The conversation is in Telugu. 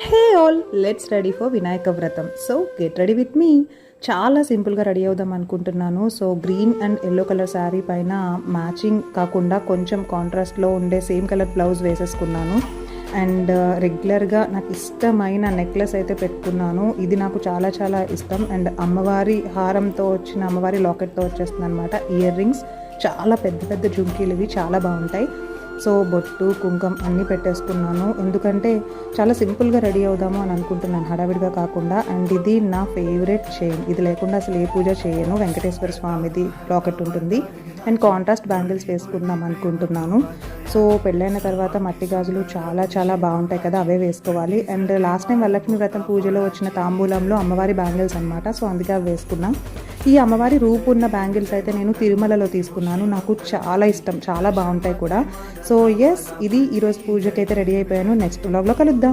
Hey all, let's ready for Vinayaka వ్రతం. So get ready with me. చాలా సింపుల్గా రెడీ అవుదాం అనుకుంటున్నాను. So green and yellow colour sari పైన మ్యాచింగ్ కాకుండా కొంచెం కాంట్రాస్ట్లో ఉండే సేమ్ కలర్ బ్లౌజ్ వేసేసుకున్నాను. అండ్ రెగ్యులర్గా నాకు ఇష్టమైన నెక్లెస్ అయితే పెట్టుకున్నాను. ఇది నాకు చాలా చాలా ఇష్టం. అండ్ అమ్మవారి హారంతో వచ్చిన అమ్మవారి లాకెట్తో వచ్చేస్తుంది అనమాట. ఇయర్ రింగ్స్ చాలా పెద్ద పెద్ద జుంకీలు, ఇవి చాలా బాగుంటాయి. సో బొట్టు కుంకం అన్నీ పెట్టేసుకున్నాను, ఎందుకంటే చాలా సింపుల్గా రెడీ అవుదాము అని అనుకుంటున్నాను, హడావిడిగా కాకుండా. అండ్ ఇది నా ఫేవరెట్ చైన్, ఇది లేకుండా అసలు ఏ పూజ చేయను. వెంకటేశ్వర స్వామిది లాకెట్ ఉంటుంది. అండ్ కాంట్రాస్ట్ బ్యాంగిల్స్ వేసుకుందాం అనుకుంటున్నాను. సో పెళ్ళైన తర్వాత మట్టి గాజులు చాలా చాలా బాగుంటాయి కదా, అవే వేసుకోవాలి. అండ్ లాస్ట్ టైం వరలక్ష్మి వ్రతం పూజలో వచ్చిన తాంబూలంలో అమ్మవారి బ్యాంగిల్స్ అనమాట. సో అందుకే అవి వేసుకున్నాం. ఈ అమ్మవారి రూపు ఉన్న బ్యాంగిల్స్ అయితే నేను తిరుమలలో తీసుకున్నాను. నాకు చాలా ఇష్టం, చాలా బాగుంటాయి కూడా. సో ఎస్, ఇది ఈరోజు పూజకైతే రెడీ అయిపోయాను. నెక్స్ట్ వ్లాగ్లో కలుద్దాం.